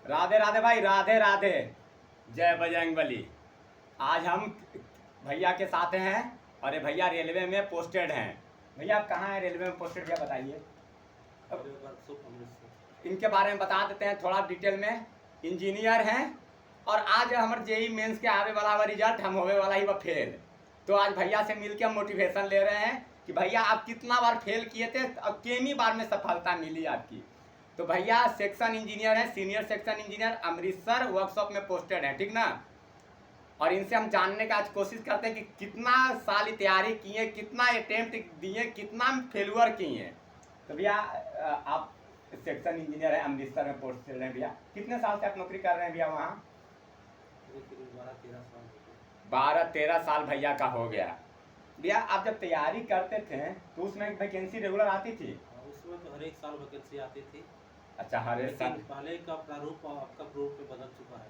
राधे राधे भाई, राधे राधे। जय बजरंगबली। आज हम भैया के साथ हैं और ये भैया रेलवे में पोस्टेड हैं। भैया आप कहाँ हैं रेलवे में पोस्टेड, भैया बताइए। इनके बारे में बता देते हैं थोड़ा डिटेल में। इंजीनियर हैं और आज हमारे जेई मेंस के आने वाला हमारा रिजल्ट हम होने वाला ही वो फेल। तो आज भैया से मिलके हम मोटिवेशन ले रहे हैं कि भैया आप कितना बार फेल किए थे, अब कितनी बार में सफलता मिली आपकी। तो भैया सेक्शन इंजीनियर है, senior section engineer, Amritsar workshop में पोस्टेड है, ठीक ना। और इनसे हम जानने का आज कोशिश करते हैं कि कितना साल तैयारी किए, कितना अटेम्प्ट दिए, कितना फेलुअर किए। तो भैया आप सेक्शन इंजीनियर है, अमृतसर में पोस्टेड है भैया। कितने साल से आप नौकरी कर रहे हैं भैया वहाँ? 12-13 साल भैया का हो गया। भैया आप जब तैयारी करते थे तो उसमें वैकेंसी रेगुलर आती थी? उसमें तो हर एक साल वैकेंसी आती थी। अच्छा, हर एक साल। पहले का प्रारूप आपका प्रारूप पे बदल चुका है,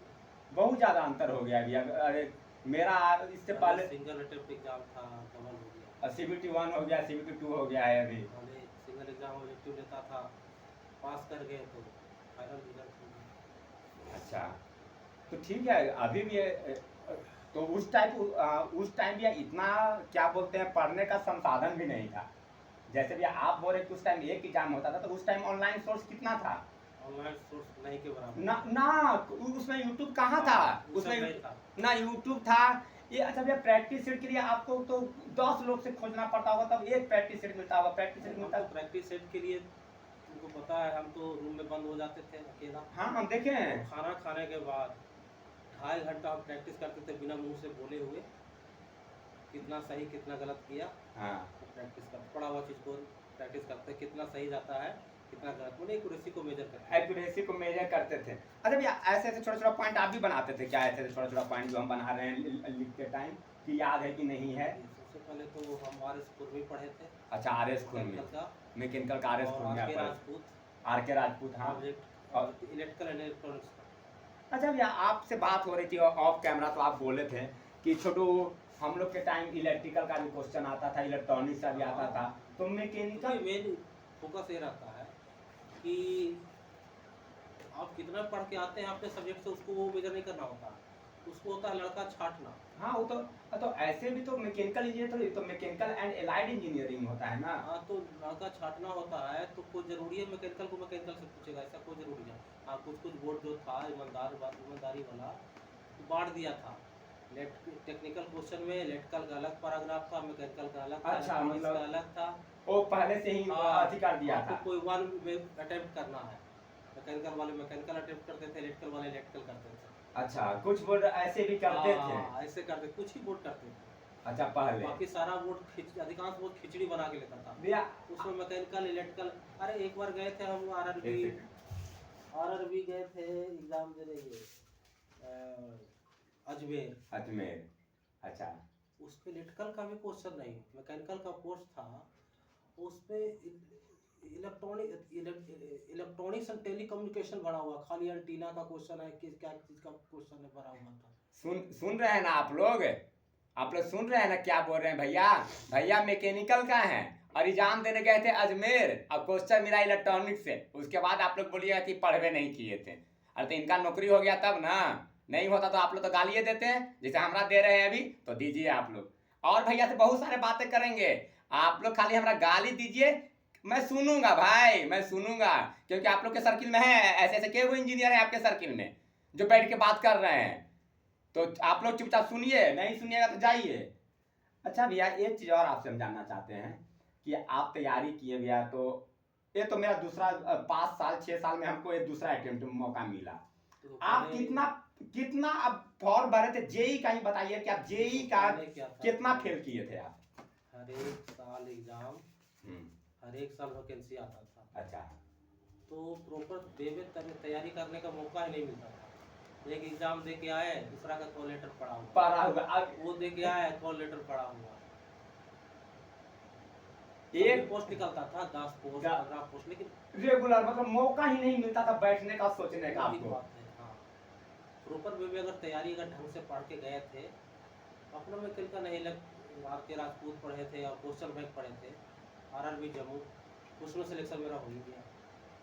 बहुत ज़्यादा अंतर हो गया भैया। अरे मेरा इससे पहले सिंगल अटेम्प्ट एग्जाम था, डबल हो गया। CBT 1 हो गया, CBT 2 हो गया है अभी। पहले सिंगल एग्जाम ऑब्जेक्टिव लेता था, पास कर गए तो फाइनल रिजल्ट हो गया। अच्छा, तो ठीक है। अभी भी तो उस टाइम भी इतना क्या बोलते हैं, पढ़ने का संसाधन भी नहीं था। जैसे भी आप बोल रहे कि उस टाइम एक एग्जाम होता था, तो उस टाइम ऑनलाइन सोर्स कितना था? ऑनलाइन सोर्स नहीं के बराबर ना उसमें यूट्यूब कहाँ था? उसमें ना यूट्यूब था। ये अच्छा भैया, प्रैक्टिस सेट के लिए आपको तो 10 लोग से खोजना पड़ता होगा, तब एक प्रैक्टिस सेट मिलता होगा। प्रैक्टिस सेट मिलता तो प्रैक्टिस सेट के लिए तुमको पता है, हम तो रूम में बंद हो जाते थे अकेला। हाँ, हम देखे हैं। तो खाना खाने के बाद 2.5 घंटा हम प्रैक्टिस करते थे बिना मुंह से बोले हुए, कितना सही कितना गलत किया। हाँ, तो प्रैक्टिस कर पड़ा हुआ चीज़ को प्रैक्टिस करते, कितना सही जाता है कितना गलत, मतलब एक्यूरेसी को मेजर करते थे। एक्यूरेसी को मेजर करते थे। अच्छा भैया, ऐसे ऐसे छोटा छोटा पॉइंट आप भी बनाते थे क्या? ऐसे छोटा छोटा पॉइंट जो हम बना रहे हैं लिखते टाइम, कि याद है कि नहीं है? सबसे पहले तो हम RS खुरमी पढ़े थे। अच्छा, RS खुरमी, मैकेनिकल का RS खुरमी, RK राजपूत। हाँ, और इलेक्ट्रिकल एंड इलेक्ट्रॉनिक्स। अच्छा भैया, आपसे बात हो रही थी ऑफ कैमरा, तो आप बोले थे कि छोटू हम लोग के टाइम इलेक्ट्रिकल का भी क्वेश्चन आता था, इलेक्ट्रॉनिक्स का भी आता था, तो मैकेनिकल मेन फोकस ये रहता है कि आप कितना पढ़ के आते हैं अपने सब्जेक्ट से, उसको वो मेजर नहीं करना होता, उसको होता है लड़का छाटना। हाँ, वो तो ऐसे भी तो मैकेनिकल इंजीनियर तो मैकेनिकल एंड एलाइड इंजीनियरिंग होता है ना। हाँ, तो लड़का छाटना होता है, तो कोई जरूरी है मैकेनिकल को मैकेनिकल से पूछेगा, ऐसा कोई जरूरी है? हाँ, कुछ बोर्ड जो था ईमानदारी वाला तो बांट दिया था। टेक्निकल क्वेश्चन में इलेक्ट्रिकल का अलग पैराग्राफ था, मैकेनिकल का अलग था, अच्छा, मतलब का अलग था। वो पहले से ही अधिकार दिया था। कोई वन अटेम्प्ट करना है, मैकेनिकल वाले मैकेनिकल अटेम्प्ट करते थे, इलेक्ट्रिकल वाले इलेक्ट्रिकल करते थे। अच्छा, कुछ बोर्ड ऐसे भी करते थे। ऐसे करते, कुछ ही बोर्ड करते थे। अच्छा, पहले बाकी सारा बोर्ड अधिकांश बोर्ड खिचड़ी बना के लेता था भैया। उसमें मैकेनिकल इलेक्ट्रिकल। अरे एक बार गए थे हम RRB गए थे एग्जाम देने, ये अजमेर। अच्छा, उस पे इलेक्ट्रिकल का भी क्वेश्चन नहीं, मैकेनिकल का पोस्ट था, उस पे इलेक्ट्रॉनिक्स एंड टेलीकम्युनिकेशन भरा हुआ, खाली एंटीना का क्वेश्चन है, किस क्या चीज का क्वेश्चन है भरा हुआ था। सुन रहे हैं ना आप लोग सुन रहे हैं ना क्या बोल रहे हैं भैया? भैया मैकेनिकल का है और एग्जाम देने गए थे अजमेर, और क्वेश्चन मिला इलेक्ट्रॉनिक्स से। उसके बाद आप लोग बोलिएगा कि पढ़वे नहीं किए थे। अरे तो इनका नौकरी हो गया तब ना, नहीं होता तो आप लोग तो गालियाँ देते हैं, जैसे हमरा दे रहे हैं अभी, तो दीजिए आप लोग। और भैया से बहुत सारे बातें करेंगे, आप लोग खाली हमरा गाली दीजिए, मैं सुनूंगा भाई, मैं सुनूंगा। क्योंकि आप लोग के सर्किल में है ऐसे ऐसे के वो इंजीनियर है आपके सर्किल में जो बैठ के बात कर रहे हैं, तो आप लोग चुपचाप सुनिए, नहीं सुनिएगा तो जाइए। अच्छा भैया, एक चीज़ और आपसे हम जानना चाहते हैं कि आप तैयारी किए भैया, तो ये तो मेरा दूसरा 5 साल 6 साल में हमको एक दूसरा अटेम्प्ट मौका मिला। तो आप कितना अब फॉर्म भरे थे जेई का, ही बताइए कि आप जेई का कितना फेल किए थे आप? हर एक साल एग्जाम, हर एक साल वैकेंसी आता था। अच्छा, तो प्रॉपर वे में तैयारी करने का मौका ही नहीं मिलता था। एक एग्जाम दे के आए, दूसरा का कॉल लेटर पड़ा हुआ, वो दे के आए, कॉल लेटर पड़ा हुआ। एक पोस्ट निकलता था 10 पोस्ट 15 पोस्ट, लेकिन रेगुलर मतलब मौका ही नहीं मिलता था बैठने का, सोचने का आपको। हाँ, प्रॉपर वे में अगर तैयारी अगर ढंग से पढ़ के गए थे, अपना में किल का नहीं लग, RK राजपूत पढ़े थे और क्वेश्चन बैंक पढ़े थे, RRB जम्मू, उसमें सिलेक्शन मेरा हो ही गया।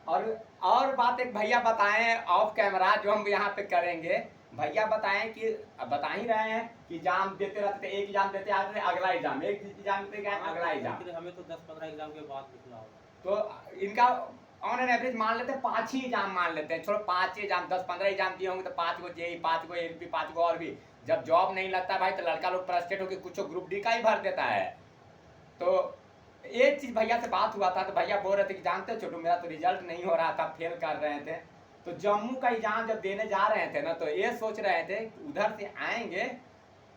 और बात एक भैया बताएं ऑफ कैमरा जो हम यहाँ पे करेंगे, भैया बताएं कि बता ही रहे हैं कि एग्जाम देते रहते थे, एक एग्जाम देते आते थे अगला एग्जाम, एक एग्जाम देते गए अगला एग्जाम। फिर हमें तो 10-15 एग्जाम के बाद निकला होगा। तो इनका ऑन एन एवरेज मान लेते हैं 5 ही एग्जाम मान लेते हैं, छोड़ो 5 एग्जाम, 10-15 एग्जाम दिए होंगे तो 5 को जेई, 5 को एलपी, 5 को और भी। जब जॉब नहीं लगता भाई तो लड़का लोग फ्रस्ट्रेट होकर कुछ ग्रुप डी का ही भर देता है। तो एक चीज भैया से बात हुआ था तो भैया बोल रहे थे कि जानते हो छोटू मेरा तो रिजल्ट नहीं हो रहा था, फेल कर रहे थे। तो जम्मू का एग्जाम जब देने जा रहे थे ना तो ये सोच रहे थे कि उधर से आएंगे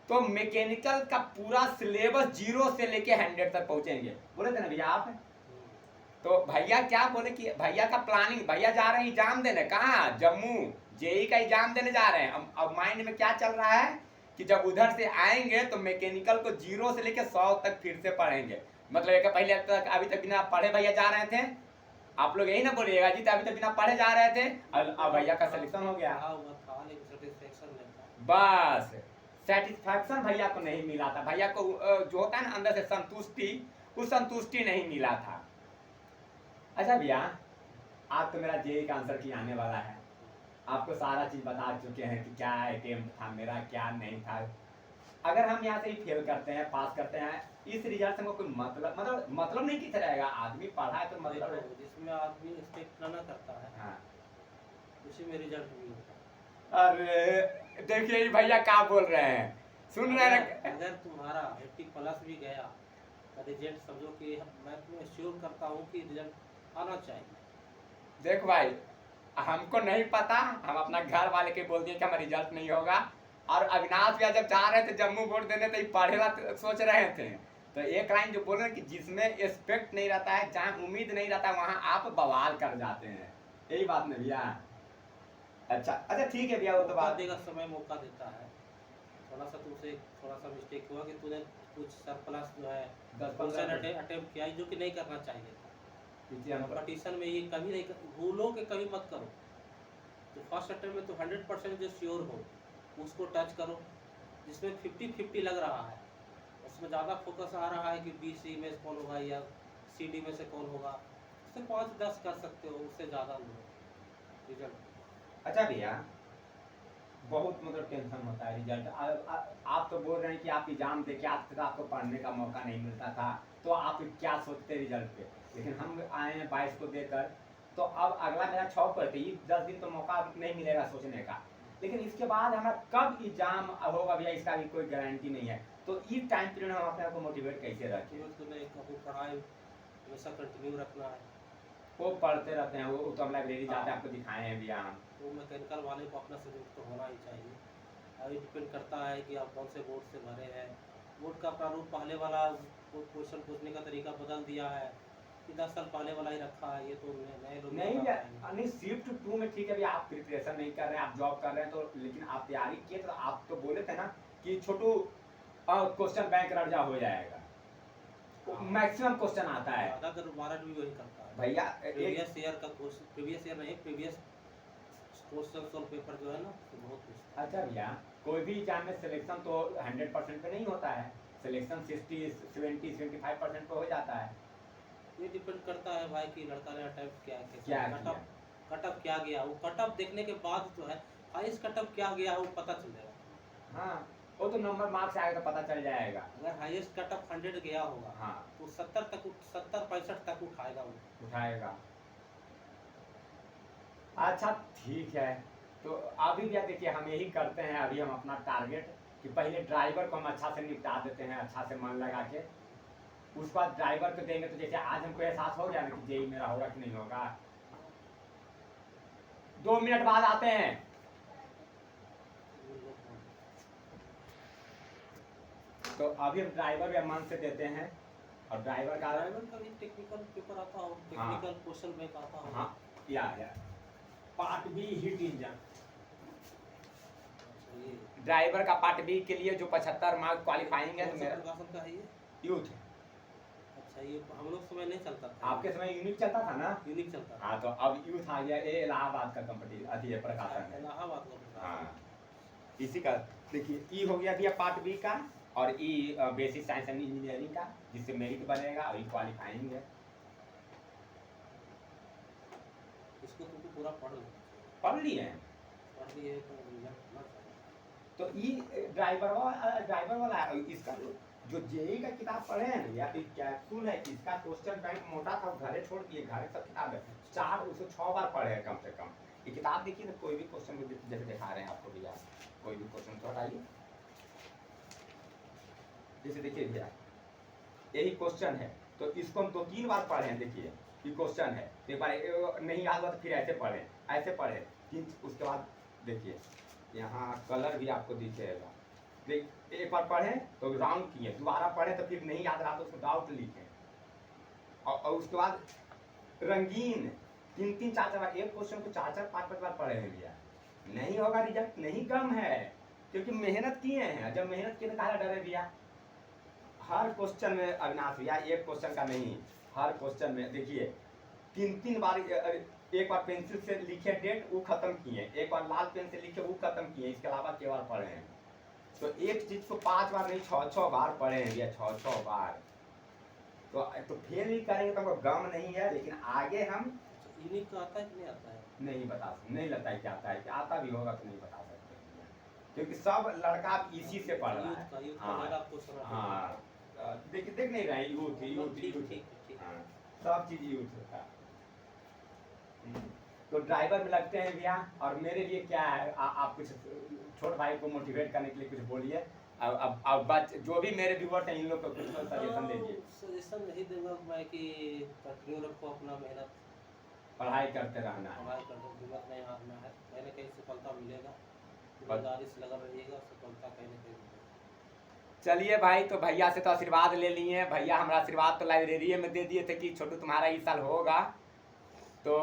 तो मैकेनिकल का पूरा सिलेबस 0 से लेके 100 तक पहुंचेंगे, बोले थे ना भैया आप। तो भैया क्या बोले कि भैया का प्लानिंग, भैया जा रहे हैं एग्जाम देने, कहाँ, जम्मू, जेई का एग्जाम देने जा रहे हैं। अब माइंड में क्या चल रहा है कि जब उधर से आएंगे तो मैकेनिकल को 0 से लेके 100 तक फिर से पढ़ेंगे। मतलब एक पहले तक अभी तक बिना पढ़े भैया जा रहे थे, आप लोग यही ना बोलिएगा जी, तो अभी तक बिना पढ़े जा रहे थे, अब भैया का सिलेक्शन हो गया। बस सेटिस्फैक्शन भैया को नहीं मिला था, भैया को जो होता है ना अंदर से संतुष्टि, उस संतुष्टि नहीं मिला था। अच्छा भैया, आप तो मेरा जेई का आंसर की आने वाला है, आपको सारा चीज बता चुके हैं कि क्या अटेम्प्ट था मेरा, क्या नहीं था। अगर हम यहाँ से ही फेल करते हैं, पास करते हैं, इस रिजल्ट से कोई मतलब नहीं किस रहेगा। आदमी पढ़ा है तो मतलब है। जिसमें आदमी एक्सपेक्ट ना करता है, हाँ, उसी में रिजल्ट भी होता है। अरे देखिए भैया क्या बोल रहे हैं, सुन रहे हैं। अगर तुम्हारा 80+ भी गया रिजल्ट, समझो कि मैं तुम्हें श्योर करता हूँ कि रिजल्ट आना चाहिए। देख भाई, हमको नहीं पता, हम अपना घर वाले के बोल दिए कि हमारा रिजल्ट नहीं होगा। और अविनाश भैया जब जा रहे थे जम्मू बोर्ड देने तो पढ़ेला सोच रहे थे, तो एक लाइन जो बोल रहे कि जिसमें एक्सपेक्ट नहीं रहता है, जहाँ उम्मीद नहीं रहता है वहाँ आप बवाल कर जाते हैं, यही बात नहीं भैया। अच्छा ठीक है भैया, वो तो बात देगा, समय मौका देता है। थोड़ा सा तुमसे थोड़ा सा मिस्टेक हुआ कि तूने कुछ सरप्लस जो है 10-15 अटेम्प्ट किया जो कि नहीं करना चाहिए था। कंपटीशन में ये कभी नहीं भूलो कि कभी मत करो। तो फर्स्ट अटेम्प्ट में तो 100% जो श्योर हो उसको टच करो। जिसमें 50-50 लग रहा है उसमें ज़्यादा फोकस आ रहा है कि BC में कौन होगा या CD में से कौन होगा, उससे 5-10 कर सकते हो, उससे ज़्यादा नहीं रिजल्ट। अच्छा भैया, बहुत मतलब टेंशन होता है रिजल्ट। आप तो बोल रहे हैं कि आप एग्जाम दे के आते थे, आपको पढ़ने का मौका नहीं मिलता था, तो आप क्या सोचते रिजल्ट पे। लेकिन हम आए हैं 22 को देकर, तो अब अगला मेरा 6 पर थी, 10 दिन तो मौका नहीं मिलेगा सोचने का। लेकिन इसके बाद हमारा कब एग्जाम होगा भैया, इसका भी कोई गारंटी नहीं है। तो इस टाइम पीरियड हम अपने आप को मोटिवेट कैसे रखें। पढ़ाई हमेशा कंटिन्यू रखना है। वो पढ़ते रहते हैं, वो तो हम लाइब्रेरी जाते हैं, आपको दिखाए हैं भैया हम। तो मैकेनिकल वाले को अपना सब्जेक्ट तो होना ही चाहिए। अभी डिपेंड करता है कि आप कौन से बोर्ड से भरे हैं। बोर्ड का प्रारूप पहले वाला क्वेश्चन पूछने का तरीका बदल दिया है कि 10 साल पहले वाला ही रखा है। ये तो नए लोग नहीं शिफ्ट 2 में ठीक है भैया, आप प्रिपरेशन नहीं कर रहे हैं, आप जॉब कर रहे हैं, तो लेकिन आप तैयारी किए तो आप तो बोले थे ना कि छोटू क्वेश्चन बैंक रट हो जाएगा, मैक्सिमम क्वेश्चन आता है। ज़्यादातर भारत भी वही करता है भैया। प्रीवियस ईयर का क्वेश्चन, प्रीवियस ईयर नहीं, प्रीवियस क्वेश्चन सॉल्व पेपर जो है ना तो बहुत कुछ। अच्छा भैया, कोई भी एग्जाम में सिलेक्शन तो 100% पे नहीं होता है, सिलेक्शन 60-70-75% पे हो जाता है। ये डिपेंड करता है भाई कि लड़का ने अटेम्प्ट क्या कटअप क्या गया। वो कटअप देखने के बाद जो है हाईएस्ट कटअप क्या गया वो पता चल जाएगा। हाँ, वो तो नंबर मार्क्स आएगा तो पता चल जाएगा। अगर हाईएस्ट कटअप 100 गया होगा, हाँ, तो 70-65 तक उठाएगा वो। उठाएगा। अच्छा ठीक है, तो अभी भी देखिए हम यही करते हैं, अभी हम अपना टारगेट कि पहले ड्राइवर को हम अच्छा से निपटा देते हैं, अच्छा से मन लगा के। उसके बाद ड्राइवर को देंगे तो जैसे आज हमको एहसास हो गया ना कि जेई मेरा होगा कि नहीं होगा। 2 मिनट बाद आते हैं। तो अभी हम ड्राइवर भी मन से देते हैं, और ड्राइवर का भी टेक्निकल पेपर आता हो, टेक्निकल क्वेश्चन बैंक आता हो। हाँ, या part B heat engine, driver का पार्ट बी के लिए जो 75 मार्क्स क्वालिफाइंग है। तो मेरा का है ये यूथ। अच्छा, ये हम लोग समय नहीं चलता था। आपके समय यूनिक चलता था ना? यूनिक चलता था। हाँ, तो अब यूथ आ गया। ये इलाहाबाद का कंपटीशन अभी है, प्रकाशन है इलाहाबाद का। हाँ, इसी का देखिए ई हो गया भैया पार्ट बी का, और ई बेसिक साइंस एंड इंजीनियरिंग का, जिससे मेरिट बनेगा, और ई क्वालिफाइंग है। उसको तुमको पूरा पढ़ लो, पढ़ लिए हैं। पढ़ लिए तो रिजल्ट ना चाहिए। तो ये ड्राइवर वाला है। इसका जो जेई का किताब पढ़े हैं ना, या फिर कैप्सूल है, इसका क्वेश्चन बैंक मोटा था, घरे छोड़ दिए, घरे सब किताब है 4 उसको 6 बार पढ़े हैं कम से कम। ये किताब देखिए ना, कोई भी क्वेश्चन को जैसे दिखा रहे हैं आपको भैया, कोई भी क्वेश्चन तो हटाइए, जैसे देखिए भैया यही क्वेश्चन है, तो इसको हम 2-3 बार पढ़े हैं। देखिए ये क्वेश्चन है, तो एक बार नहीं याद हुआ तो फिर ऐसे पढ़े, ऐसे पढ़े 3, उसके बाद देखिए यहाँ कलर भी आपको दिखेगा। देख एक बार पढ़े तो राउंड किए, दोबारा पढ़े तो फिर नहीं याद रहा तो उसको डाउट लिखे, और उसके बाद रंगीन 3-3 4-4 बार, एक क्वेश्चन को 4-4 5-5 बार पढ़े हैं भैया। नहीं होगा रिजल्ट, नहीं कम है, क्योंकि मेहनत किए हैं। जब मेहनत किए तो काहे डरे भैया। हर क्वेश्चन में अविनाश भैया, एक क्वेश्चन का नहीं, हर क्वेश्चन में देखिए 3-3 बार, एक बार पेंसिल से लिखे डेट वो खत्म किए, एक बार लाल पेन से लिखे वो खत्म किए, इसके अलावा कई बार पढ़े हैं। तो एक चीज को 5 बार नहीं 6-6 बार पढ़े हैं भैया, 6-6 बार। तो फेल भी करेंगे तो हमको गम नहीं है, लेकिन आगे हम यूनिक का आता है कि नहीं आता है? नहीं बता, नहीं लगता है कि आता है, कि आता भी होगा तो नहीं बता सकते भैया, क्योंकि सब लड़का इसी से पढ़ रहा है। यूथ का हाँ मेरा आपको सुना हाँ, देख नहीं रहे यूथ यूथ ठीक यूथ, ठीक ठीक। हाँ सब चीज यूथ होता है। तो ड्राइवर में लगते हैं भैया। और मेरे लिए क्या है, आप कुछ छोटे भाई को मोटिवेट करने के लिए कुछ बोलिए। अब बात जो भी मेरे व्यूअर्स हैं इन लोग को कुछ सजेशन दीजिए। सजेशन नहीं दूंगा मैं कि कंटिन्यू रखो अपना मेहनत, पढ़ाई करते रहना है। पढ़ाई करने हिम्मत नहीं हारना है, कहीं ना कहीं सफलता मिलेगा, ईमानदारी से लगा रहिएगा, सफलता कहीं ना कहीं मिलेगा। चलिए भाई, तो भैया से तो आशीर्वाद ले लिए। भैया हमारा आशीर्वाद तो लाइब्रेरी में दे दिए थे कि छोटू तुम्हारा इस साल होगा। तो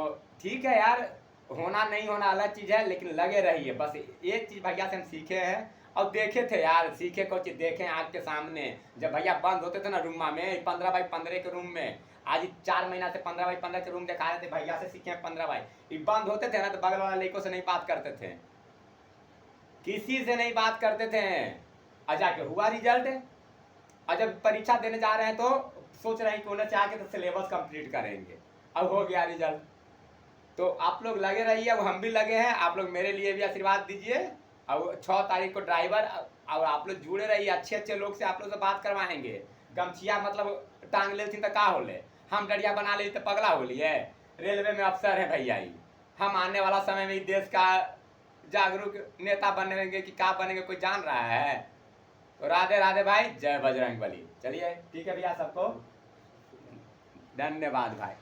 ठीक है यार, होना नहीं होना अलग चीज़ है, लेकिन लगे रहिए। बस एक चीज़ भैया से हम सीखे हैं और देखे थे यार, सीखे को चीज़ देखे आँख के सामने। जब भैया बंद होते थे ना रूमा में, 15x15 के रूम में, आज 4 महीना से 15x15 के रूम दिखा रहे थे, भैया से सीखे 15x। ये बंद होते थे ना तो बगल वाले लड़कों से नहीं बात करते थे, किसी से नहीं बात करते थे। और जाके हुआ रिजल्ट, और जब परीक्षा देने जा रहे हैं तो सोच रहे हैं कि उन्हें चाह के तो सिलेबस कंप्लीट करेंगे, अब हो गया रिजल्ट। तो आप लोग लगे रहिए, अब हम भी लगे हैं, आप लोग मेरे लिए भी आशीर्वाद दीजिए। अब 6 तारीख को ड्राइवर, और आप लोग जुड़े रहिए, अच्छे अच्छे लोग से आप लोग से बात करवाएंगे। गमछिया मतलब टांग ले तो का होले, हम डरिया बना ले तो पगला हो लिए। रेलवे में अफसर है भैया ही, हम आने वाला समय में देश का जागरूक नेता बनेंगे कि क्या बनेंगे कोई जान रहा है। तो राधे राधे भाई, जय बजरंग बली। चलिए ठीक है भैया, सबको धन्यवाद भाई।